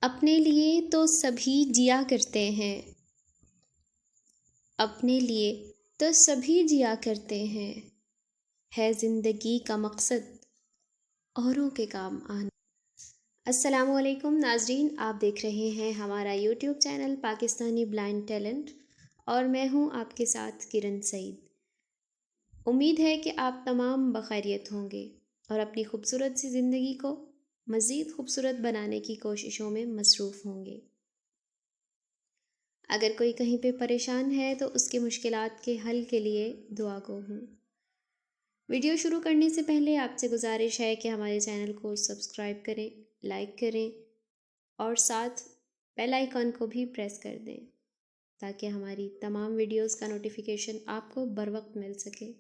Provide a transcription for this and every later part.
अपने लिए तो सभी जिया करते हैं, अपने लिए तो सभी जिया करते हैं, है ज़िंदगी का मकसद औरों के काम आना। अस्सलामुअलैकुम नाजरीन, आप देख रहे हैं हमारा YouTube channel Pakistani blind talent और मैं हूं आपके साथ किरण सईद। उम्मीद है कि आप तमाम बखैरियत होंगे और अपनी खूबसूरत सी ज़िंदगी को मज़ीद खूबसूरत बनाने की कोशिशों में मसरूफ़ होंगे। अगर कोई कहीं पे परेशान है तो उसकी मुश्किलात के हल के लिए दुआ गो हूँ। वीडियो शुरू करने से पहले आपसे गुजारिश है कि हमारे चैनल को सब्सक्राइब करें, लाइक करें और साथ बेल आइकन को भी प्रेस कर दें ताकि हमारी तमाम वीडियोस का नोटिफिकेशन आपको बर वक्त मिल सके।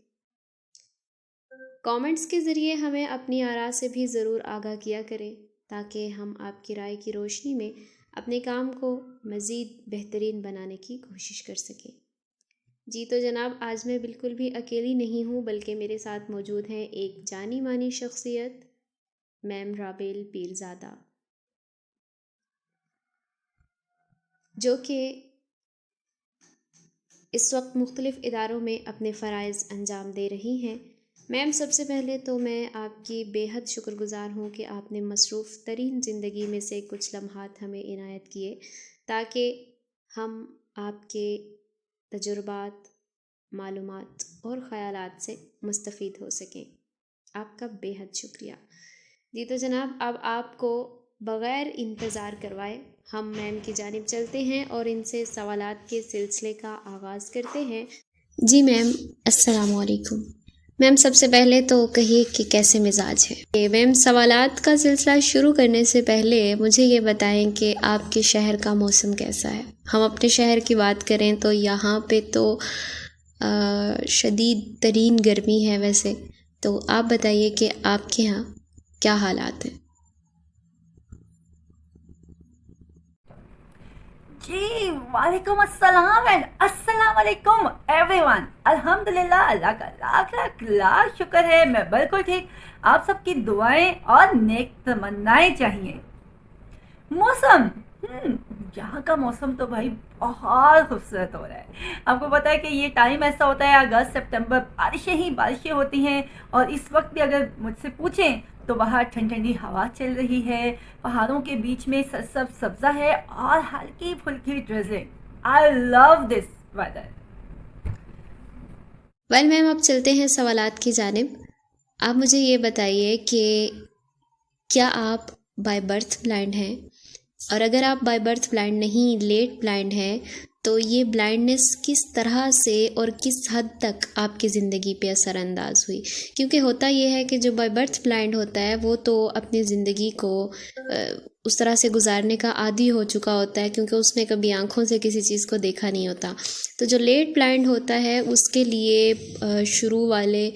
कमेंट्स के ज़रिए हमें अपनी आरा से भी ज़रूर आगाह किया करें ताकि हम आपकी राय की रोशनी में अपने काम को मज़ीद बेहतरीन बनाने की कोशिश कर सकें। जी तो जनाब, आज मैं बिल्कुल भी अकेली नहीं हूँ बल्कि मेरे साथ मौजूद हैं एक जानी मानी शख्सियत मैम राबेल पीरज़ादा, जो कि इस वक्त मुख्तलिफ़ इदारों में अपने फ़राइज़ अंजाम दे रही हैं। मैम, सबसे पहले तो मैं आपकी बेहद शुक्रगुज़ार हूँ कि आपने मसरूफ़ तरीन ज़िंदगी में से कुछ लम्हात हमें इनायत किए ताकि हम आपके तजुर्बात, मालूमात और ख़यालात से मुस्तफ़ीद हो सकें। आपका बेहद शुक्रिया। जी तो जनाब, अब आपको बग़ैर इंतज़ार करवाए हम मैम की जानिब चलते हैं और इनसे सवालात के सिलसिले का आगाज़ करते हैं। जी मैम, अस्सलामु अलैकुम। मैम, सबसे पहले तो कहिए कि कैसे मिजाज है। मैम, सवालात का सिलसिला शुरू करने से पहले मुझे ये बताएं कि आपके शहर का मौसम कैसा है। हम अपने शहर की बात करें तो यहाँ पे तो शदीद तरीन गर्मी है। वैसे तो आप बताइए कि आपके यहाँ क्या हालात हैं। जी वालेकुम अस्सलाम एंड अस्सलाम वालेकुम एवरीवन। अल्हम्दुलिल्लाह, अल्लाह का लाख लाख लाख शुक्र है, मैं बिल्कुल ठीक। आप सबकी दुआएं और नेक तमन्नाएं चाहिए। मौसम, यहाँ का मौसम तो भाई बहुत खूबसूरत हो रहा है। आपको पता है कि ये टाइम ऐसा होता है, अगस्त सितंबर बारिशें ही बारिशें होती हैं। और इस वक्त भी अगर मुझसे पूछें तो बाहर ठंडी ठंडी हवा चल रही है, पहाड़ों के बीच में सरसब सब्जा है और हल्की फुल्की drizzling. I love this weather. Well ma'am, अब चलते हैं सवालात की जानिब। आप मुझे ये बताइए कि क्या आप बाय बर्थ ब्लाइंड हैं, और अगर आप बाय बर्थ ब्लाइंड नहीं, लेट ब्लाइंड हैं, तो ये ब्लाइंडनेस किस तरह से और किस हद तक आपकी ज़िंदगी पे असरअंदाज हुई। क्योंकि होता ये है कि जो बाय बर्थ ब्लाइंड होता है वो तो अपनी ज़िंदगी को उस तरह से गुजारने का आदी हो चुका होता है क्योंकि उसने कभी आँखों से किसी चीज़ को देखा नहीं होता। तो जो लेट ब्लाइंड होता है उसके लिए शुरू वाले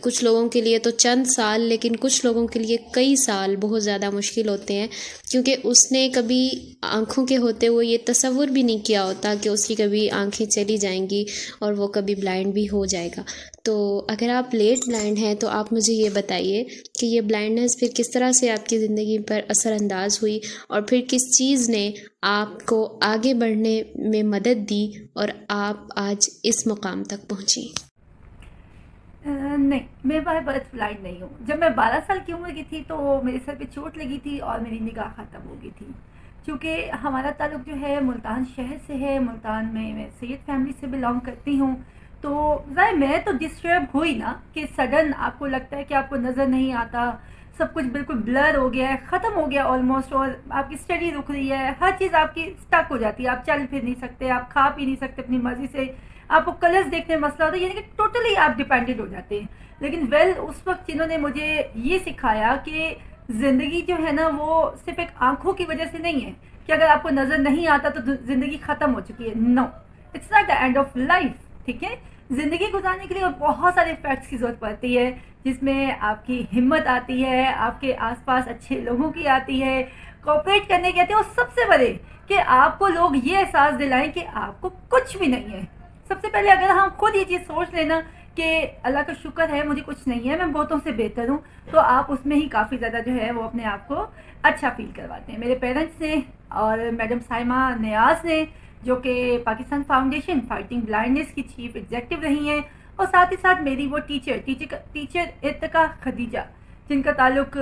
कुछ लोगों के लिए तो चंद साल, लेकिन कुछ लोगों के लिए कई साल बहुत ज़्यादा मुश्किल होते हैं क्योंकि उसने कभी आँखों के होते हुए ये तसव्वुर भी नहीं किया होता कि उसकी कभी आँखें चली जाएंगी और वो कभी ब्लाइंड भी हो जाएगा। तो अगर आप लेट ब्लाइंड हैं तो आप मुझे ये बताइए कि ये ब्लाइंडनेस फिर किस तरह से आपकी ज़िंदगी पर असरअंदाज हुई और फिर किस चीज़ ने आपको आगे बढ़ने में मदद दी और आप आज इस मुकाम तक पहुँची। नहीं, मैं बाय बर्थ ब्लाइंड नहीं हूँ। जब मैं 12 साल की उम्र की थी तो मेरे सर पे चोट लगी थी और मेरी निगाह ख़त्म हो गई थी। क्योंकि हमारा ताल्लुक़ जो है मुल्तान शहर से है, मुल्तान में मैं सैयद फैमिली से बिलोंग करती हूँ। तो ज़ाहिर मैं तो डिस्टर्ब हुई ना कि सडन आपको लगता है कि आपको नज़र नहीं आता, सब कुछ बिल्कुल ब्लर हो गया है, ख़त्म हो गया ऑलमोस्ट, और आपकी स्टडी रुक रही है, हर चीज़ आपकी स्टक हो जाती है, आप चल फिर नहीं सकते, आप खा पी नहीं सकते अपनी मर्ज़ी से, आपको कलर्स देखने में मसला होता है, यानी कि टोटली आप डिपेंडेंट हो जाते हैं। लेकिन उस वक्त जिन्होंने मुझे ये सिखाया कि ज़िंदगी जो है ना वो सिर्फ एक आंखों की वजह से नहीं है कि अगर आपको नज़र नहीं आता तो ज़िंदगी ख़त्म हो चुकी है। No, it's not the end of life. ठीक है, ज़िंदगी गुजारने के लिए और बहुत सारे फैक्ट्स की ज़रूरत पड़ती है, जिसमें आपकी हिम्मत आती है, आपके आसपास अच्छे लोगों की आती है, कोऑपरेट करने की आती है, और सबसे बड़े कि आपको लोग ये एहसास दिलाएं कि आपको कुछ भी नहीं है। सबसे पहले अगर हम खुद ये चीज़ सोच लेना कि अल्लाह का शुक्र है मुझे कुछ नहीं है, मैं बहुतों से बेहतर हूँ, तो आप उसमें ही काफ़ी ज़्यादा जो है वो अपने आप को अच्छा फील करवाते हैं। मेरे पेरेंट्स ने और मैडम साइमा नियाज़ ने, जो कि पाकिस्तान फाउंडेशन फाइटिंग ब्लाइंडनेस की चीफ एग्जेक्टिव रही हैं, और साथ ही साथ मेरी वो टीचर इर्तिका खदीजा, जिनका ताल्लुक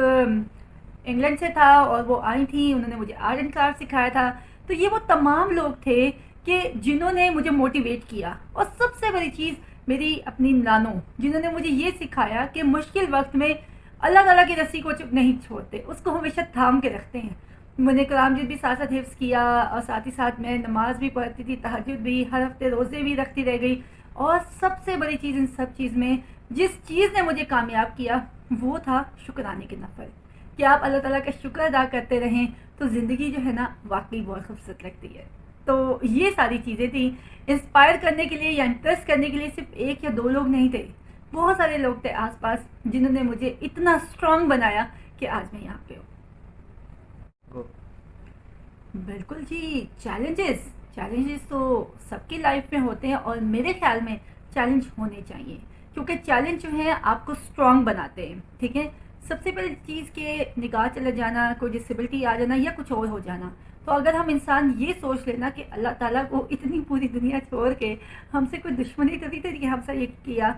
इंग्लैंड से था और वो आई थी, उन्होंने मुझे आर्ट एंड क्राफ्ट सिखाया था। तो ये वो तमाम लोग थे कि जिन्होंने मुझे मोटिवेट किया। और सबसे बड़ी चीज़ मेरी अपनी नानो, जिन्होंने मुझे ये सिखाया कि मुश्किल वक्त में अल्लाह ताला की रस्सी को चुप नहीं छोड़ते, उसको हमेशा थाम के रखते हैं। मैंने कलाम मजीद भी साथ साथ हिफ्ज़ किया और साथ ही साथ मैं नमाज भी पढ़ती थी, तहज्जुद भी, हर हफ्ते रोज़े भी रखती रह गई। और सबसे बड़ी चीज़ इन सब चीज़ में जिस चीज़ ने मुझे कामयाब किया वो था शुक्राने के नफल, कि आप अल्लाह ताला का शुक्र अदा करते रहें तो ज़िंदगी जो है ना वाकई बहुत खूबसूरत लगती है। तो ये सारी चीज़ें थी। इंस्पायर करने के लिए या इंप्रेस करने के लिए सिर्फ एक या दो लोग नहीं थे, बहुत सारे लोग थे आसपास जिन्होंने मुझे इतना स्ट्रांग बनाया कि आज मैं यहाँ पे हूँ। बिल्कुल जी, चैलेंजेस तो सबकी लाइफ में होते हैं और मेरे ख्याल में चैलेंज होने चाहिए, क्योंकि चैलेंज जो है आपको स्ट्रांग बनाते हैं। ठीक है, सबसे पहली चीज़ के निगाह चला जाना, कोई डिसेबिलिटी आ जाना या कुछ और हो जाना। तो अगर हम इंसान ये सोच लेना कि अल्लाह ताला को इतनी पूरी दुनिया छोड़ के हमसे कोई दुश्मनी तो नहीं थी कि हमसे ये किया,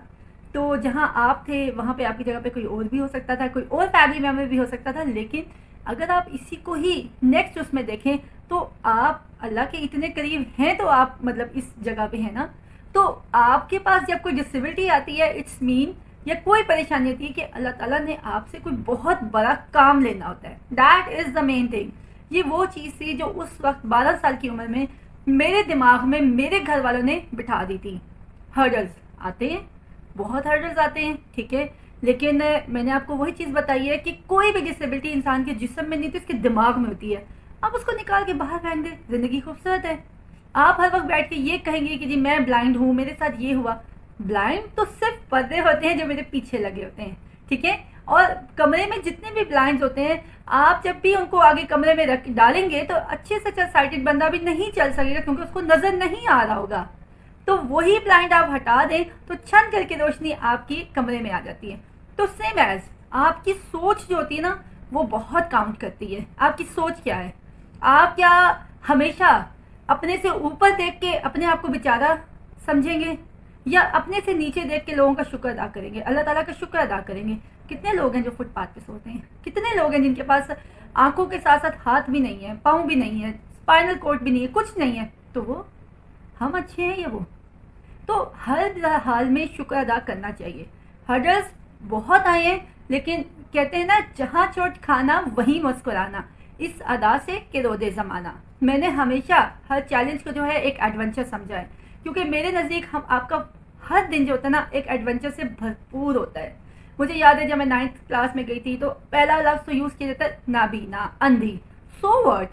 तो जहाँ आप थे वहाँ पे आपकी जगह पे कोई और भी हो सकता था, कोई और फैमिली मेम्बर भी हो सकता था। लेकिन अगर आप इसी को ही नेक्स्ट उसमें देखें तो आप अल्लाह के इतने करीब हैं, तो आप मतलब इस जगह पे हैं ना। तो आपके पास जब कोई डिसेबिलिटी आती है, इट्स मीन, या कोई परेशानी होती है कि अल्लाह ताला ने आपसे कोई बहुत बड़ा काम लेना होता है। That is the main thing. ये वो चीज़ थी जो उस वक्त 12 साल की उम्र में मेरे दिमाग में मेरे घर वालों ने बिठा दी थी। हर्डल्स आते हैं, बहुत हर्डल्स आते हैं, ठीक है, लेकिन मैंने आपको वही चीज़ बताई है कि कोई भी डिसेबिलिटी इंसान के जिस्म में नहीं तो इसके दिमाग में होती है। आप उसको निकाल के बाहर फेंक दें, ज़िंदगी खूबसूरत है। आप हर वक्त बैठ के ये कहेंगे कि जी मैं ब्लाइंड हूँ, मेरे साथ ये हुआ। ब्लाइंड तो सिर्फ पर्दे होते हैं जो मेरे पीछे लगे होते हैं, ठीक है। और कमरे में जितने भी ब्लाइंड होते हैं, आप जब भी उनको आगे कमरे में रख डालेंगे तो अच्छे से साइटेड बंदा भी नहीं चल सकेगा, क्योंकि उसको नजर नहीं आ रहा होगा। तो वही ब्लाइंड आप हटा दें तो छन करके रोशनी आपकी कमरे में आ जाती है। तो सेम एज आपकी सोच जो होती है ना, वो बहुत काउंट करती है। आपकी सोच क्या है? आप क्या हमेशा अपने से ऊपर देख के अपने आप को बेचारा समझेंगे, या अपने से नीचे देख के लोगों का शुक्र अदा करेंगे, अल्लाह ताला का शुक्र अदा करेंगे? कितने लोग हैं जो फुटपाथ पे सोते हैं, कितने लोग हैं जिनके पास आंखों के साथ साथ हाथ भी नहीं है, पाँव भी नहीं है, स्पाइनल कॉर्ड भी नहीं है, कुछ नहीं है, तो वो हम अच्छे हैं या वो? तो हर हाल में शुक्र अदा करना चाहिए। हर्डल्स बहुत आए हैं, लेकिन कहते हैं ना, जहाँ चोट खाना वहीं मुस्कुराना, इस अदा से कि रोदे ज़माना। मैंने हमेशा हर चैलेंज को जो है एक एडवेंचर समझा है, क्योंकि मेरे नज़दीक हम आपका हर दिन जो होता है ना, एक एडवेंचर से भरपूर होता है। मुझे याद है जब मैं 9th क्लास में गई थी तो पहला लफ्ज़ तो यूज़ किया जाता है नाबीना, अंधी। सो व्हाट,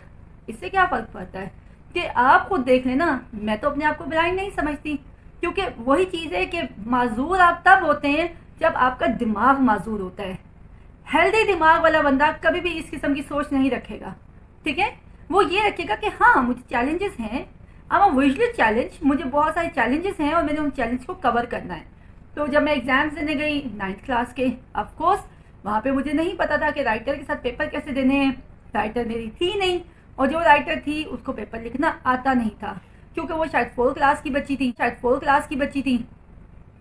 इससे क्या फ़र्क पड़ता है कि आप खुद देख लेना। मैं तो अपने आप को ब्लाइंड नहीं समझती, क्योंकि वही चीज़ है कि माजूर आप तब होते हैं जब आपका दिमाग माजूर होता है। हेल्दी दिमाग वाला बंदा कभी भी इस किस्म की सोच नहीं रखेगा, ठीक है। वो ये रखेगा कि हाँ मुझे चैलेंजेस हैं, अब विजुअल चैलेंज, मुझे बहुत सारे चैलेंजेस हैं और मैंने उन चैलेंज को कवर करना है। तो जब मैं एग्जाम्स देने गई 9th क्लास के, ऑफ कोर्स वहाँ पे मुझे नहीं पता था कि राइटर के साथ पेपर कैसे देने हैं। राइटर मेरी थी नहीं, और जो राइटर थी उसको पेपर लिखना आता नहीं था, क्योंकि वो शायद 4 क्लास की बच्ची थी।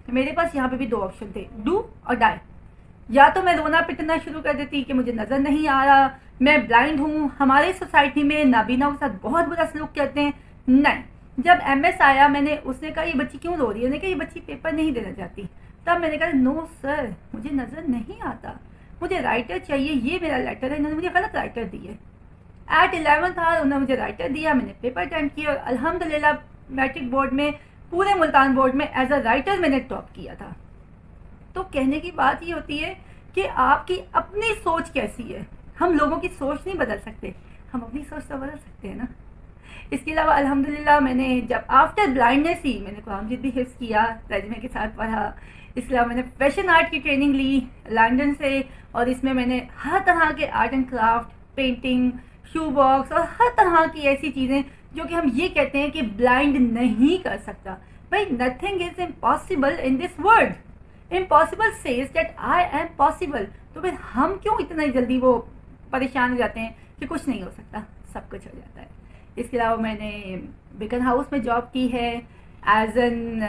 मेरे पास यहाँ पे भी 2 ऑप्शन थे, डू और डाई। या तो मैं रोना पिटना शुरू कर देती कि मुझे नज़र नहीं आ रहा, मैं ब्लाइंड हूँ, हमारी सोसाइटी में नाबीनाओं के साथ बहुत बुरा सलूक करते हैं। नहीं, जब MS आया, मैंने उसने कहा ये बच्ची क्यों रो रही है, उसने कहा ये बच्ची पेपर नहीं देना चाहती। तब मैंने कहा नो सर, मुझे नज़र नहीं आता, मुझे राइटर चाहिए, ये मेरा लेटर है, इन्होंने मुझे गलत राइटर दी है। एट 11th आवर उन्होंने मुझे राइटर दिया, मैंने पेपर अटेम्प्ट किया और अल्हम्दुलिल्लाह मैट्रिक बोर्ड में, पूरे मुल्तान बोर्ड में एज अ राइटर मैंने टॉप किया था। तो कहने की बात ये होती है कि आपकी अपनी सोच कैसी है। हम लोगों की सोच नहीं बदल सकते, हम अपनी सोच तो बदल सकते हैं ना। इसके अलावा अल्हम्दुलिल्लाह मैंने जब आफ्टर ब्लाइंडनेस ही मैंने कुरान मजीद भी हिफ्ज़ किया, तर्जुमे के साथ पढ़ा। इसके अलावा मैंने फैशन आर्ट की ट्रेनिंग ली लंदन से, और इसमें मैंने हर तरह के art and craft, painting, shoe box और हर तरह की ऐसी चीज़ें जो कि हम ये कहते हैं कि ब्लाइंड नहीं कर सकता। भाई nothing is impossible in this world. Impossible says that I am possible. तो फिर हम क्यों इतना जल्दी वो परेशान हो जाते हैं कि कुछ नहीं हो सकता, सब कुछ हो जाता है। इसके अलावा मैंने बेकन हाउस में जॉब की है एज एन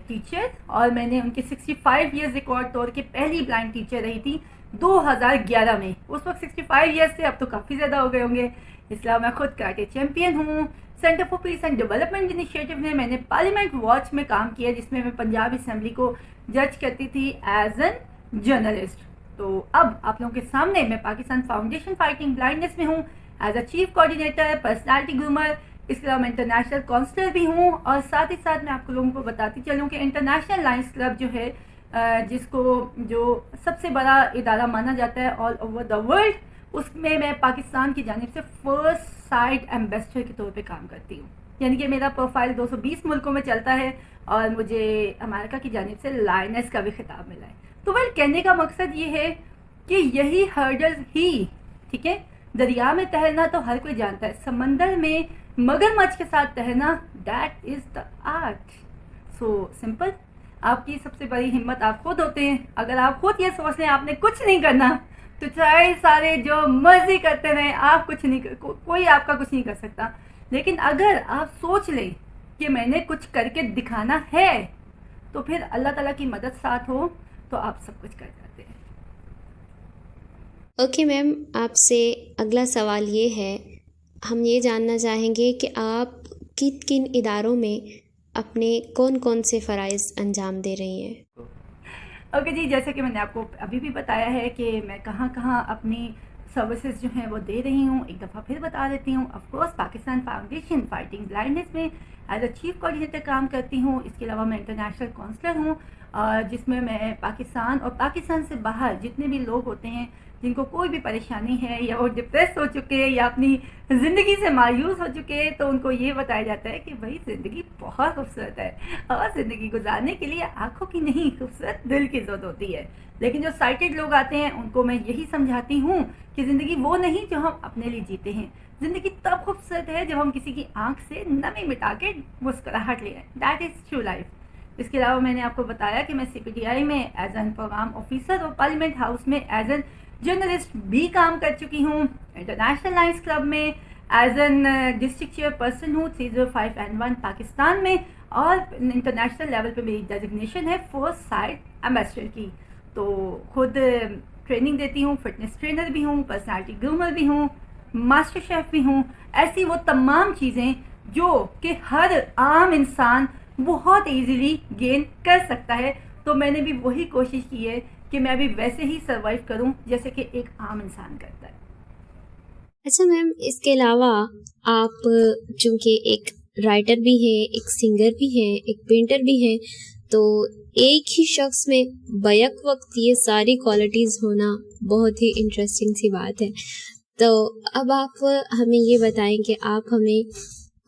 टीचर, और मैंने उनके 65 ईयर्स रिकॉर्ड तोड़ के पहली ब्लाइंड टीचर रही थी 2011 में। उस वक्त 65 ईयर्स थे, अब तो काफ़ी ज़्यादा हो गए होंगे। इसके अलावा मैं खुद कराटे चैंपियन हूँ। Centre for piece and development initiative में मैंने पार्लियामेंट वॉच में काम किया, जिसमें मैं पंजाब असेंबली को जज करती थी एज एन जर्नलिस्ट। तो अब आप लोगों के सामने मैं पाकिस्तान फाउंडेशन फाइटिंग ब्लाइंडनेस में हूँ as a chief coordinator, personality groomer. इसके अलावा मैं इंटरनेशनल काउंसलर भी हूँ, और साथ ही साथ मैं आप लोगों को बताती चलूँ कि इंटरनेशनल लायंस क्लब जो है, जिसको जो सबसे बड़ा इदारा माना जाता है ऑल ओवर द वर्ल्ड, उसमें मैं पाकिस्तान की जानिब से फर्स्ट साइड एम्बेसडर के तौर पे काम करती हूँ। यानी कि मेरा प्रोफाइल 220 मुल्कों में चलता है, और मुझे अमेरिका की जानिब से लायनेस का भी खिताब मिला है। तो वह कहने का मकसद ये है कि यही हर्डल्स ही, ठीक है, दरिया में तैरना तो हर कोई जानता है, समंदर में मगरमच्छ के साथ तैरना that is the art. So simple. आपकी सबसे बड़ी हिम्मत आप खुद होते हैं। अगर आप खुद ये सोच लें आपने कुछ नहीं करना, तो चाहे सारे जो मर्जी करते रहे, आप कुछ नहीं कोई आपका कुछ नहीं कर सकता। लेकिन अगर आप सोच लें कि मैंने कुछ करके दिखाना है, तो फिर अल्लाह ताला की मदद साथ हो तो आप सब कुछ कर जाते हैं। ओके मैम, आपसे अगला सवाल ये है, हम ये जानना चाहेंगे कि आप किन किन इदारों में अपने कौन कौन से फ़राइज़ अंजाम दे रही हैं। ओके जी, जैसे कि मैंने आपको अभी भी बताया है कि मैं कहाँ कहाँ अपनी सर्विसेज जो हैं वो दे रही हूँ, एक दफ़ा फिर बता देती हूँ। Of course Pakistan foundation fighting blindness में एज अ चीफ कोऑर्डिनेटर काम करती हूँ। इसके अलावा मैं इंटरनेशनल काउंसलर हूँ, जिसमें मैं पाकिस्तान और पाकिस्तान से बाहर जितने भी लोग होते हैं जिनको कोई भी परेशानी है, या वो डिप्रेस हो चुके हैं या अपनी ज़िंदगी से मायूस हो चुके हैं, तो उनको ये बताया जाता है कि भाई ज़िंदगी बहुत खूबसूरत है, और ज़िंदगी गुजारने के लिए आंखों की नहीं, खूबसूरत दिल की ज़रूरत होती है। लेकिन जो साइटेड लोग आते हैं उनको मैं यही समझाती हूँ कि ज़िंदगी वो नहीं जो हम अपने लिए जीते हैं। ज़िंदगी तब खूबसूरत है जब हम किसी की आंख से नमी मिटा के मुस्कुराहट ले आए। That is true life. इसके अलावा मैंने आपको बताया कि मैं CPTI में एज एन प्रोग्राम ऑफिसर और पार्लियामेंट हाउस में एज एन जर्नलिस्ट भी काम कर चुकी हूँ। इंटरनेशनल लायंस क्लब में एज एन डिस्ट्रिक्ट चेयरपर्सन हूँ 305N1 पाकिस्तान में, और इंटरनेशनल लेवल पे मेरी डेजिग्नेशन है फर्स्ट साइड एम्बेसडर की। तो खुद ट्रेनिंग देती हूँ, फिटनेस ट्रेनर भी हूँ, पर्सनालिटी ग्रूमर भी हूँ, मास्टर शेफ भी हूँ। ऐसी वो तमाम चीज़ें जो कि हर आम इंसान बहुत इजीली गेन कर सकता है। तो मैंने भी वही कोशिश की है कि मैं भी वैसे ही सर्वाइव करूं जैसे कि एक आम इंसान करता है। अच्छा मैम, इसके अलावा आप चूँकि एक राइटर भी हैं, एक सिंगर भी हैं, एक पेंटर भी हैं, तो एक ही शख्स में बैक वक्त ये सारी क्वालिटीज़ होना बहुत ही इंटरेस्टिंग सी बात है। तो अब आप हमें ये बताएं कि आप हमें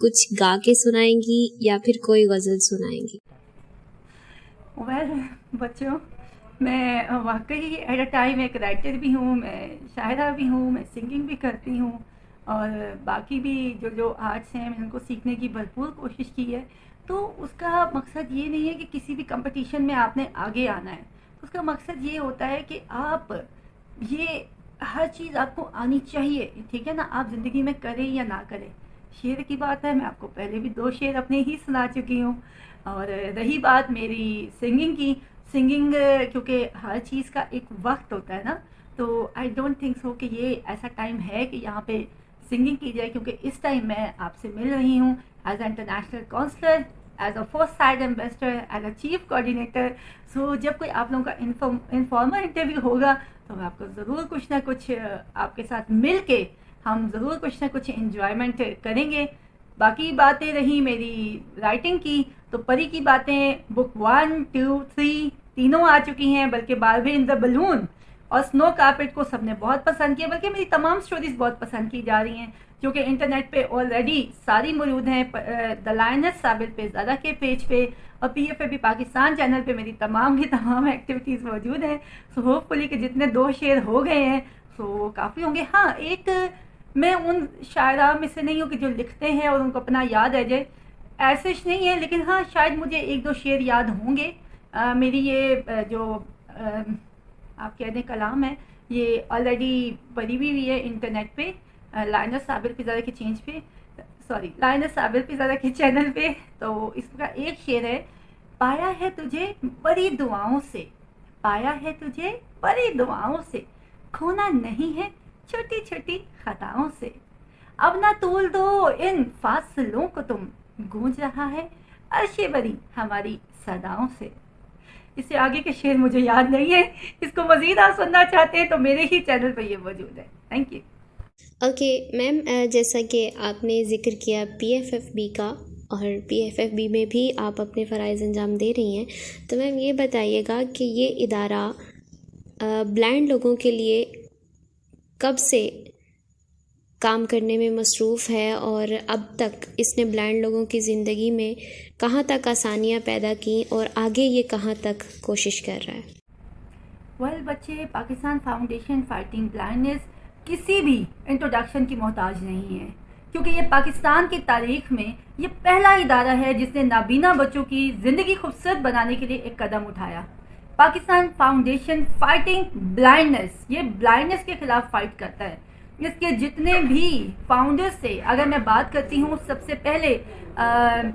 कुछ गा के सुनाएंगी या फिर कोई गज़ल सुनाएंगी। बच्चों, मैं वाकई एट अ टाइम एक राइटर भी हूँ, मैं शायरा भी हूँ, मैं सिंगिंग भी करती हूँ, और बाकी भी जो आर्ट्स हैं मैंने उनको सीखने की भरपूर कोशिश की है। तो उसका मकसद ये नहीं है कि किसी भी कंपटीशन में आपने आगे आना है। उसका मकसद ये होता है कि आप ये हर चीज़ आपको आनी चाहिए, ठीक है ना, आप ज़िंदगी में करें या ना करें। शेर की बात है, मैं आपको पहले भी 2 शेर अपने ही सुना चुकी हूँ। और रही बात मेरी सिंगिंग की, सिंगिंग क्योंकि हर चीज़ का एक वक्त होता है ना, तो आई डोंट थिंक सो कि ये ऐसा टाइम है कि यहाँ पे सिंगिंग की जाए, क्योंकि इस टाइम मैं आपसे मिल रही हूँ as a international counsellor, as a first side ambassador, as a chief coordinator. So जब कोई आप लोगों का इनफॉर्मल इंटरव्यू होगा तो मैं आपको ज़रूर कुछ ना कुछ आपके साथ मिल के हम ज़रूर कुछ ना कुछ इंजॉयमेंट करेंगे। बाकी बातें रही मेरी राइटिंग की, तो परी की बातें बुक 1, 2, 3 तीनों आ चुकी हैं, बल्कि बारबी इन द बलून और स्नो कार्पेट को सबने बहुत पसंद किया, बल्कि मेरी तमाम स्टोरीज बहुत पसंद की जा रही हैं, जो कि इंटरनेट पे ऑलरेडी सारी मौजूद हैं। द लायनेस साबिर पे, ज़ारा के पेज पे और PFAB पाकिस्तान चैनल पे मेरी तमाम की तमाम एक्टिविटीज़ मौजूद हैं। सो होपफुली कि जितने 2 शेयर हो गए हैं सो काफ़ी होंगे। हाँ, एक मैं उन शायरा में से नहीं हूँ कि जो लिखते हैं और उनको अपना याद रह जाए, ऐसे नहीं है, लेकिन हाँ शायद मुझे 1-2 शेर याद होंगे मेरी ये जो आप कह दें कलाम है, ये ऑलरेडी पड़ी हुई है इंटरनेट पे, लाइनस साबिर पिज़्ज़ा के चेंज पे, सॉरी लाइनस साबिर पिज़्ज़ा के चैनल पे। तो इसका एक शेर है, पाया है तुझे बड़ी दुआओं से, पाया है तुझे बड़ी दुआओं से, खोना नहीं है छोटी छोटी खताओं से, अब ना तूल दो इन फासलों को तुम, गूंज रहा है अर्शे बरी हमारी सदाओं से। इससे आगे के शेर मुझे याद नहीं है, इसको मजीद आप सुनना चाहते हैं तो मेरे ही चैनल पर ये मौजूद है। Thank you. ओके मैम, जैसा कि आपने ज़िक्र किया PFFB का, और PFFB में भी आप अपने फ़राइज़ अंजाम दे रही हैं, तो मैम ये बताइएगा कि ये इदारा ब्लाइंड लोगों के लिए कब से काम करने में मसरूफ़ है, और अब तक इसने ब्लाइंड लोगों की ज़िंदगी में कहाँ तक आसानियाँ पैदा की, और आगे ये कहाँ तक कोशिश कर रहा है? वेल बच्चे, पाकिस्तान फाउंडेशन फाइटिंग ब्लाइंडनेस किसी भी इंट्रोडक्शन की मोहताज नहीं है, क्योंकि ये पाकिस्तान की तारीख में ये पहला इदारा है जिसने नाबीना बच्चों की ज़िंदगी खूबसूरत बनाने के लिए एक कदम उठाया। पाकिस्तान फाउंडेशन फाइटिंग ब्लाइंडनेस, ये ब्लाइंडनेस के खिलाफ फाइट करता है। इसके जितने भी फाउंडर्स से अगर मैं बात करती हूँ, सबसे पहले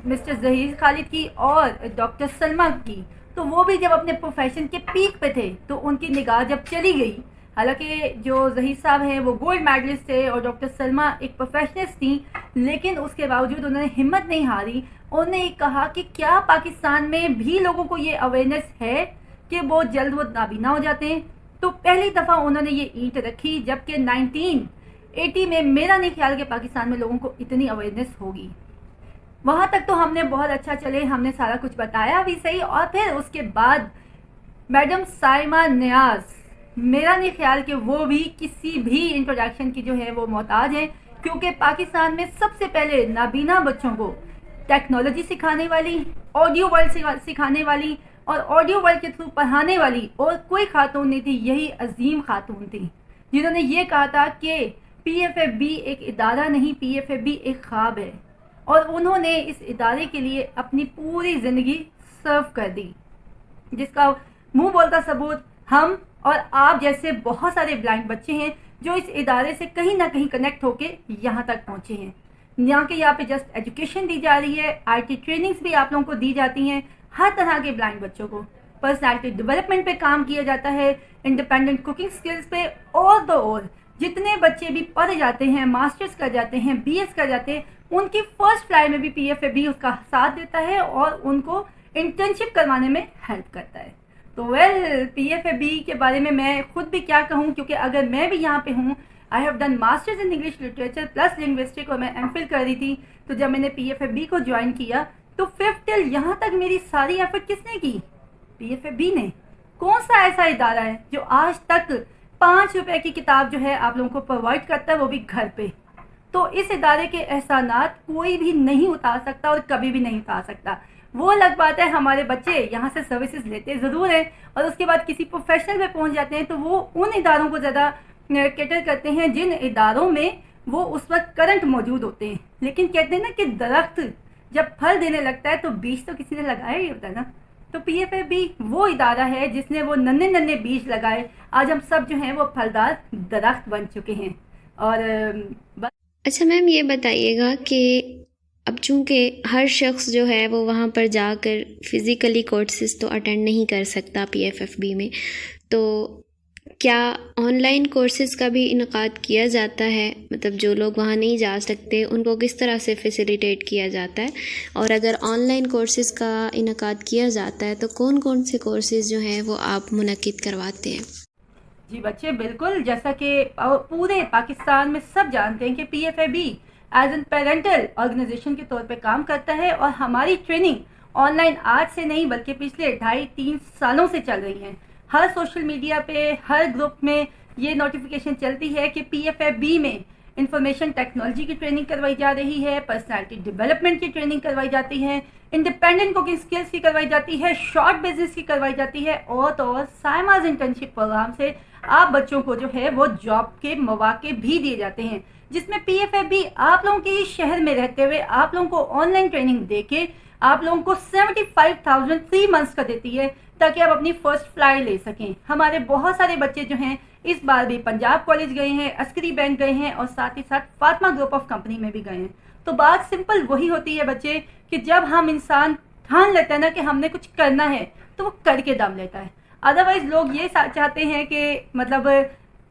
मिस्टर ज़हीर खालिद की और डॉक्टर सलमा की, तो वो भी जब अपने प्रोफेशन के पीक पे थे तो उनकी निगाह जब चली गई, हालांकि जो ज़हीर साहब हैं वो गोल्ड मेडलिस्ट थे और डॉक्टर सलमा एक प्रोफेशनलिस्ट थी, लेकिन उसके बावजूद उन्होंने हिम्मत नहीं हारी। उन्होंने कहा कि क्या पाकिस्तान में भी लोगों को ये अवेयरनेस है कि बहुत जल्द वो नाबीना हो जाते हैं। तो पहली दफ़ा उन्होंने ये ईंट रखी, जबकि 1980 में मेरा नहीं ख्याल कि पाकिस्तान में लोगों को इतनी अवेयरनेस होगी। वहाँ तक तो हमने बहुत अच्छा चले, हमने सारा कुछ बताया भी सही। और फिर उसके बाद मैडम साइमा नियाज, मेरा नहीं ख्याल कि वो भी किसी भी इंट्रोडक्शन की जो है वो मोहताज है, क्योंकि पाकिस्तान में सबसे पहले नाबीना बच्चों को टेक्नोलॉजी सिखाने वाली, ऑडियो वर्ल्ड सिखाने वाली और ऑडियो वर्ल्ड के थ्रू पढ़ाने वाली और कोई खातून नहीं थी, यही अजीम खातून थी जिन्होंने ये कहा था कि PFFB एक इदारा नहीं, PFFB एक ख्वाब है। और उन्होंने इस इदारे के लिए अपनी पूरी ज़िंदगी सर्व कर दी, जिसका मुंह बोलता सबूत हम और आप जैसे बहुत सारे ब्लाइंड बच्चे हैं जो इस इदारे से कहीं ना कहीं कनेक्ट होके यहाँ तक पहुँचे हैं। यहाँ पे जस्ट एजुकेशन दी जा रही है, IT ट्रेनिंग्स भी आप लोगों को दी जाती हैं, हर तरह के ब्लाइंड बच्चों को पर्सनैलिटी डेवलपमेंट पे काम किया जाता है, इंडिपेंडेंट कुकिंग स्किल्स पे। और तो और जितने बच्चे भी पढ़ जाते हैं, मास्टर्स कर जाते हैं, BS कर जाते हैं, उनकी फर्स्ट फ्लाई में भी PFFB उसका साथ देता है और उनको इंटर्नशिप करवाने में हेल्प करता है। तो वेल PFFB के बारे में मैं खुद भी क्या कहूँ, क्योंकि अगर मैं भी यहाँ पे हूँ, I have done masters in English literature plus linguistic और मैं MPhil कर रही थी। तो जब मैंने PFFB को ज्वाइन किया तो 5th till यहाँ तक मेरी सारी एफर्ट किसने की? PFFB ने। कौन सा ऐसा इदारा है जो आज तक 5 रुपए की किताब जो है आप लोगों को प्रोवाइड करता है, वो भी घर पे? तो इस इदारे के एहसानात कोई भी नहीं उतार सकता और कभी भी नहीं उतार सकता। वो अलग बात है, हमारे बच्चे यहाँ से सर्विसेज लेते ज़रूर हैं और उसके बाद किसी प्रोफेशनल में पहुँच जाते हैं तो वो उन इदारों को ज़्यादा कैटर करते हैं जिन इदारों में वो उस वक्त करंट मौजूद होते हैं। लेकिन कहते हैं ना कि दरख्त जब फल देने लगता है तो बीज तो किसी ने लगाया ही होता है ना। तो PFFB वो इदारा है जिसने वो नन्हे नन्हे बीज लगाए, आज हम सब जो हैं वो फलदार दरख्त बन चुके हैं। और अच्छा मैम, ये बताइएगा कि अब चूँकि हर शख्स जो है वो वहाँ पर जाकर फिज़िकली कोर्सेज़ तो अटेंड नहीं कर सकता PFFB में, तो क्या ऑनलाइन कोर्सेज़ का भी इनकाद किया जाता है? मतलब जो लोग वहाँ नहीं जा सकते उनको किस तरह से फैसिलिटेट किया जाता है? और अगर ऑनलाइन कोर्सेज़ का इनकाद किया जाता है तो कौन कौन से कोर्सेज़ जो हैं वो आप मुनक्किद करवाते हैं? जी बच्चे, बिल्कुल, जैसा कि पूरे पाकिस्तान में सब जानते हैं कि PFFB as an parental organization के तौर पे काम करता है और हमारी ट्रेनिंग ऑनलाइन आज से नहीं बल्कि पिछले 2.5-3 सालों से चल रही है। हर सोशल मीडिया पे, हर ग्रुप में ये नोटिफिकेशन चलती है कि PFFB में इंफॉर्मेशन टेक्नोलॉजी की ट्रेनिंग करवाई जा रही है, पर्सनालिटी डेवलपमेंट की ट्रेनिंग करवाई जाती है, इंडिपेंडेंट कुकिंग स्किल्स की करवाई जाती है, शॉर्ट बिजनेस की करवाई जाती है और तो और साइमाज इंटर्नशिप प्रोग्राम से आप बच्चों को जो है वो जॉब के मौके भी दिए जाते हैं, जिसमें PFFB आप लोगों के ही शहर में रहते हुए आप लोगों को ऑनलाइन ट्रेनिंग देके आप लोगों को 75,000 3 मंथ्स का देती है ताकि आप अपनी फर्स्ट फ्लाइट ले सकें। हमारे बहुत सारे बच्चे जो हैं इस बार भी पंजाब कॉलेज गए हैं, अस्करी बैंक गए हैं और साथ ही साथ फातिमा ग्रुप ऑफ कंपनी में भी गए हैं। तो बात सिंपल वही होती है बच्चे कि जब हम इंसान ठान लेता है ना कि हमने कुछ करना है तो वो करके दम लेता है। अदरवाइज लोग ये चाहते हैं कि मतलब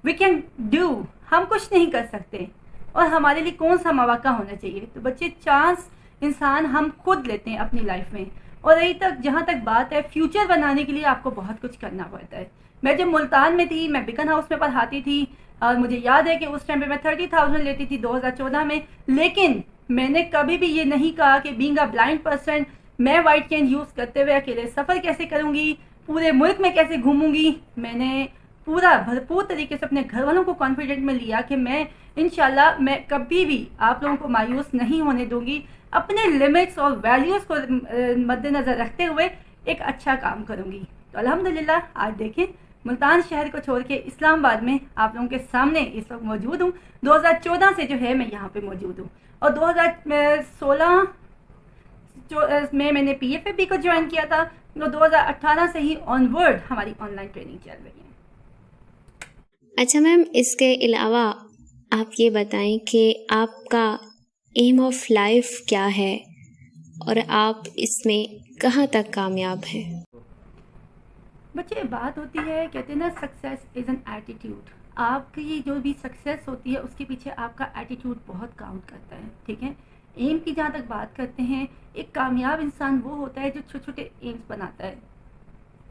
वी कैन डू, हम कुछ नहीं कर सकते और हमारे लिए कौन सा मौका होना चाहिए। तो बच्चे चांस इंसान हम खुद लेते हैं अपनी लाइफ में। और रही तक जहाँ तक बात है फ्यूचर बनाने के लिए आपको बहुत कुछ करना पड़ता है। मैं जब मुल्तान में थी, मैं बिकन हाउस में पढ़ाती थी और मुझे याद है कि उस टाइम पे मैं 30,000 लेती थी 2014 में। लेकिन मैंने कभी भी ये नहीं कहा कि बीइंग अ ब्लाइंड पर्सन मैं वाइट कैन यूज़ करते हुए अकेले सफ़र कैसे करूँगी, पूरे मुल्क में कैसे घूमूंगी। मैंने पूरा भरपूर तरीके से अपने घर वालों को कॉन्फिडेंट में लिया कि मैं इंशाल्लाह मैं कभी भी आप लोगों को मायूस नहीं होने दूंगी। अपने लिमिट्स और वैल्यूज़ को मद्देनज़र रखते हुए एक अच्छा काम करूंगी। तो अल्हम्दुलिल्लाह आज देखें मुल्तान शहर को छोड़ के इस्लामाबाद में आप लोगों के सामने इस वक्त मौजूद हूँ। 2014 से जो है मैं यहाँ पे मौजूद हूँ और 2016 में मैंने PFAB को ज्वाइन किया था। तो 2018 से ही ऑनवर्ड हमारी ऑनलाइन ट्रेनिंग चल रही है। अच्छा मैम, इसके अलावा आप ये बताएं कि आपका एम ऑफ लाइफ क्या है और आप इसमें कहाँ तक कामयाब हैं? बच्चे बात होती है, कहते हैं ना सक्सेस इज़ एन एटीट्यूड। आपकी जो भी सक्सेस होती है उसके पीछे आपका एटीट्यूड बहुत काउंट करता है, ठीक है। एम की जहाँ तक बात करते हैं, एक कामयाब इंसान वो होता है जो छोटे छोटे एम्स बनाता है,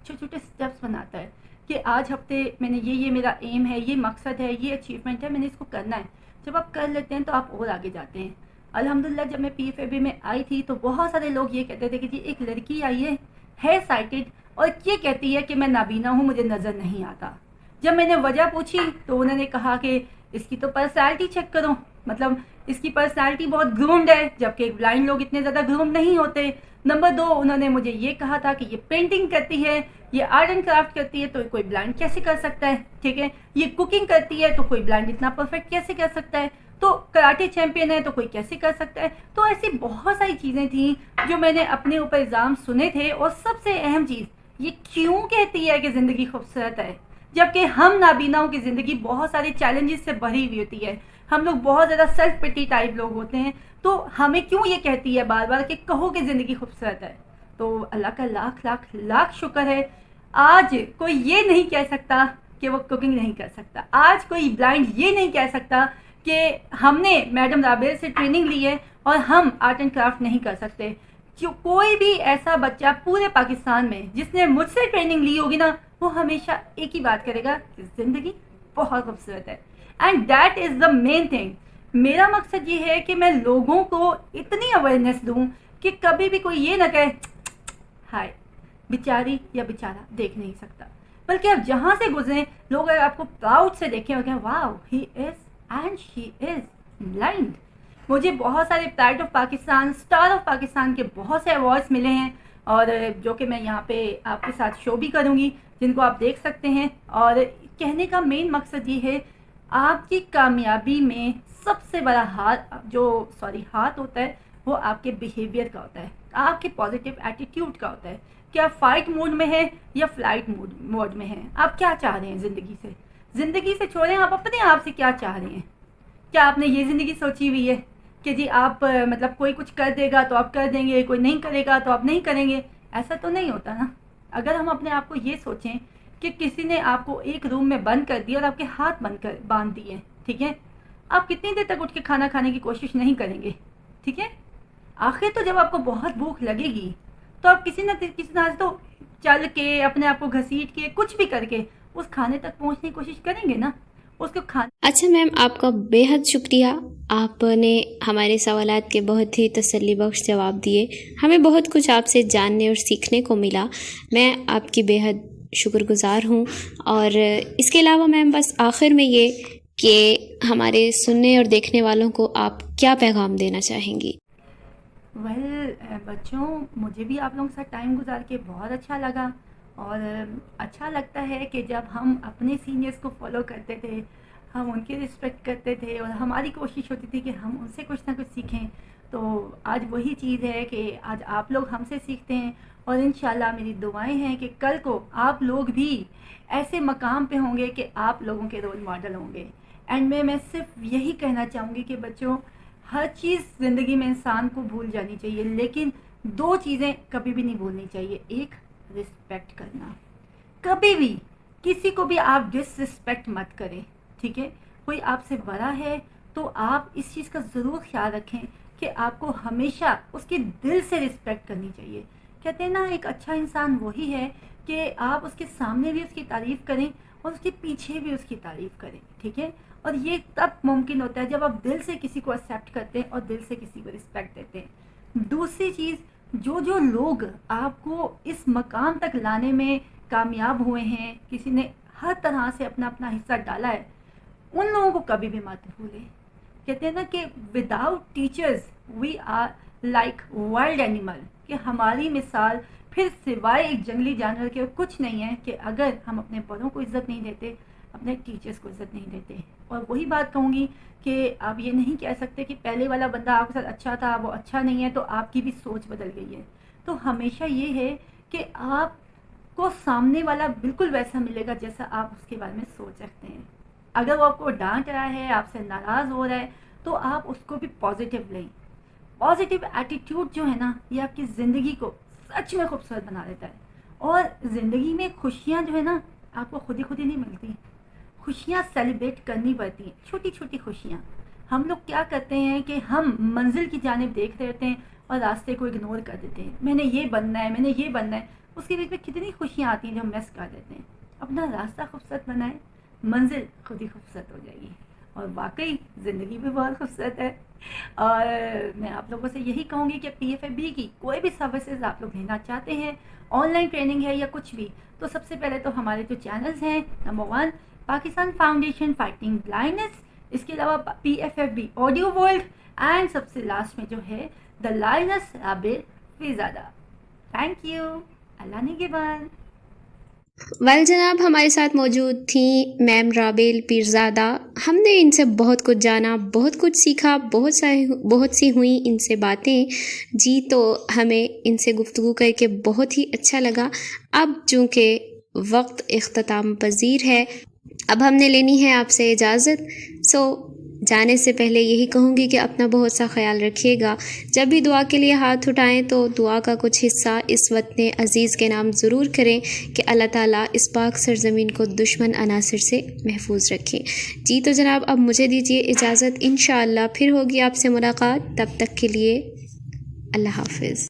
छोटे छोटे स्टेप्स बनाता है कि आज हफ्ते मैंने ये मेरा एम है, ये मकसद है, ये अचीवमेंट है, मैंने इसको करना है। जब आप कर लेते हैं तो आप और आगे जाते हैं। अल्हम्दुलिल्लाह जब मैं PFAB में आई थी तो बहुत सारे लोग ये कहते थे कि जी एक लड़की आई है साइटेड और ये कहती है कि मैं नाबीना हूँ, मुझे नज़र नहीं आता। जब मैंने वजह पूछी तो उन्होंने कहा कि इसकी तो पर्सनैलिटी चेक करो, मतलब इसकी पर्सनैलिटी बहुत ग्रूम्ड है, जबकि ब्लाइंड लोग इतने ज़्यादा ग्रूम्ड नहीं होते। नंबर 2, उन्होंने मुझे ये कहा था कि ये पेंटिंग करती है, ये आर्ट एंड क्राफ्ट करती है तो कोई ब्लाइंड कैसे कर सकता है, ठीक है। ये कुकिंग करती है तो कोई ब्लाइंड इतना परफेक्ट कैसे कर सकता है, तो कराटे चैंपियन है तो कोई कैसे कर सकता है। तो ऐसी बहुत सारी चीज़ें थी जो मैंने अपने ऊपर इल्ज़ाम सुने थे। और सबसे अहम चीज़, ये क्यों कहती है कि ज़िंदगी खूबसूरत है, जबकि हम नाबीनाओं की ज़िंदगी बहुत सारे चैलेंजेस से भरी हुई होती है। हम लोग बहुत ज़्यादा सेल्फ पिटी टाइप लोग होते हैं, तो हमें क्यों ये कहती है बार बार कि कहो कि ज़िंदगी खूबसूरत है। तो अल्लाह का लाख लाख लाख शुक्र है, आज कोई ये नहीं कह सकता कि वो कुकिंग नहीं कर सकता। आज कोई ब्लाइंड ये नहीं कह सकता कि हमने मैडम राबेल से ट्रेनिंग ली है और हम आर्ट एंड क्राफ्ट नहीं कर सकते। जो कोई भी ऐसा बच्चा पूरे पाकिस्तान में जिसने मुझसे ट्रेनिंग ली होगी ना, वो हमेशा एक ही बात करेगा कि ज़िंदगी बहुत खूबसूरत है। And that is the main thing. मेरा मकसद ये है कि मैं लोगों को इतनी अवेयरनेस दूं कि कभी भी कोई ये ना कहे हाय बेचारी या बेचारा देख नहीं सकता, बल्कि आप जहाँ से गुजरें लोग अगर आपको प्राउड से देखें और कहें wow he is and she is blind. मुझे बहुत सारे pride of Pakistan, star of Pakistan के बहुत से अवार्ड्स मिले हैं और जो कि मैं यहाँ पे आपके साथ शो भी करूँगी, जिनको आप देख सकते हैं। और कहने का मेन मकसद ये है, आपकी कामयाबी में सबसे बड़ा हाथ होता है वो आपके बिहेवियर का होता है, आपके पॉजिटिव एटीट्यूड का होता है कि आप फाइट मोड में हैं या फ्लाइट मोड में हैं। आप क्या चाह रहे हैं ज़िंदगी से छोड़ें, आप अपने आप से क्या चाह रहे हैं। क्या आपने ये ज़िंदगी सोची हुई है कि जी आप मतलब कोई कुछ कर देगा तो आप कर देंगे, कोई नहीं करेगा तो आप नहीं करेंगे? ऐसा तो नहीं होता ना। अगर हम अपने आप को ये सोचें कि किसी ने आपको एक रूम में बंद कर दिया और आपके हाथ बांध दिए, ठीक है, आप कितनी देर तक उठ के खाना खाने की कोशिश नहीं करेंगे, ठीक है। आखिर तो जब आपको बहुत भूख लगेगी तो आप किसी न किसी तरह से तो चल के, अपने आप को घसीट के, कुछ भी करके उस खाने तक पहुंचने की कोशिश करेंगे ना, उसको खाने। अच्छा मैम, आपका बेहद शुक्रिया। आपने हमारे सवालात के बहुत ही तसल्ली बख्श जवाब दिए। हमें बहुत कुछ आपसे जानने और सीखने को मिला। मैं आपकी बेहद शुक्रगुज़ार हूँ। और इसके अलावा मैम बस आखिर में ये कि हमारे सुनने और देखने वालों को आप क्या पैगाम देना चाहेंगी? बच्चों, मुझे भी आप लोगों के साथ टाइम गुजार के बहुत अच्छा लगा। और अच्छा लगता है कि जब हम अपने सीनियर्स को फॉलो करते थे, हम उनकी रिस्पेक्ट करते थे और हमारी कोशिश होती थी कि हम उनसे कुछ ना कुछ सीखें। तो आज वही चीज़ है कि आज आप लोग हमसे सीखते हैं और इंशाल्लाह मेरी दुआएं हैं कि कल को आप लोग भी ऐसे मकाम पे होंगे कि आप लोगों के रोल मॉडल होंगे। एंड में मैं सिर्फ यही कहना चाहूँगी कि बच्चों, हर चीज़ ज़िंदगी में इंसान को भूल जानी चाहिए, लेकिन 2 चीज़ें कभी भी नहीं भूलनी चाहिए। एक, रिस्पेक्ट करना। कभी भी किसी को भी आप डिसरिस्पेक्ट मत करें, ठीक है। कोई आपसे बड़ा है तो आप इस चीज़ का ज़रूर ख्याल रखें कि आपको हमेशा उसके दिल से रिस्पेक्ट करनी चाहिए। कहते हैं ना, एक अच्छा इंसान वही है कि आप उसके सामने भी उसकी तारीफ़ करें और उसके पीछे भी उसकी तारीफ़ करें, ठीक है। और ये तब मुमकिन होता है जब आप दिल से किसी को एक्सेप्ट करते हैं और दिल से किसी को रिस्पेक्ट देते हैं। दूसरी चीज़, जो लोग आपको इस मकाम तक लाने में कामयाब हुए हैं, किसी ने हर तरह से अपना अपना हिस्सा डाला है, उन लोगों को कभी भी मत भूलें। कहते हैं ना कि without teachers we are like wild animal, कि हमारी मिसाल फिर सिवाय एक जंगली जानवर के कुछ नहीं है कि अगर हम अपने बड़ों को इज्जत नहीं देते, अपने टीचर्स को इज्जत नहीं देते। और वही बात कहूँगी कि आप ये नहीं कह सकते कि पहले वाला बंदा आपके साथ अच्छा था, वो अच्छा नहीं है, तो आपकी भी सोच बदल गई है। तो हमेशा ये है कि आपको सामने वाला बिल्कुल वैसा मिलेगा जैसा आप उसके बारे में सोच रखते हैं। अगर वो आपको डांट रहा है, आपसे नाराज़ हो रहा है, तो आप उसको भी पॉजिटिव लें। पॉजिटिव एटीट्यूड जो है ना, ये आपकी ज़िंदगी को सच में खूबसूरत बना देता है। और ज़िंदगी में खुशियाँ जो है ना, आपको खुद ही नहीं मिलती। खुशियाँ सेलिब्रेट करनी पड़ती हैं, छोटी छोटी खुशियाँ। हम लोग क्या करते हैं कि हम मंजिल की जानिब देख रहे होते हैं और रास्ते को इग्नोर कर देते हैं। मैंने ये बनना है, मैंने ये बनना है, उसके बीच में कितनी खुशियाँ आती हैं जो हम मिस कर देते हैं। अपना रास्ता खूबसूरत बनाएं, मंजिल खुद ही खूबसूरत हो जाएगी। और वाकई ज़िंदगी भी बहुत खूबसूरत है। और मैं आप लोगों से यही कहूँगी कि PFAB की कोई भी सर्विसेज आप लोग लेना चाहते हैं, ऑनलाइन ट्रेनिंग है या कुछ भी, तो सबसे पहले तो हमारे जो चैनल्स हैं, number 1 Pakistan foundation fighting blindness, इसके अलावा PFAB ऑडियो वर्ल्ड, एंड सबसे लास्ट में जो है the lines Rabel Pirzada. Thank you. अल्लाह निगहबान। वेल जनाब, हमारे साथ मौजूद थी मैम राबेल पीरज़ादा। हमने इनसे बहुत कुछ जाना, बहुत कुछ सीखा, बहुत सी हुई इनसे बातें जी। तो हमें इनसे गुफ्तगू करके बहुत ही अच्छा लगा। अब चूँकि वक्त इख्तिताम पजीर है, अब हमने लेनी है आपसे इजाज़त। जाने से पहले यही कहूँगी कि अपना बहुत सा ख्याल रखिएगा। जब भी दुआ के लिए हाथ उठाएं तो दुआ का कुछ हिस्सा इस वतन अज़ीज़ के नाम ज़रूर करें कि अल्लाह ताला इस पाक सरज़मीन को दुश्मन अनासर से महफूज रखें। जी तो जनाब, अब मुझे दीजिए इजाज़त। इंशाअल्लाह फिर होगी आपसे मुलाकात। तब तक के लिए अल्लाह हाफ़िज़।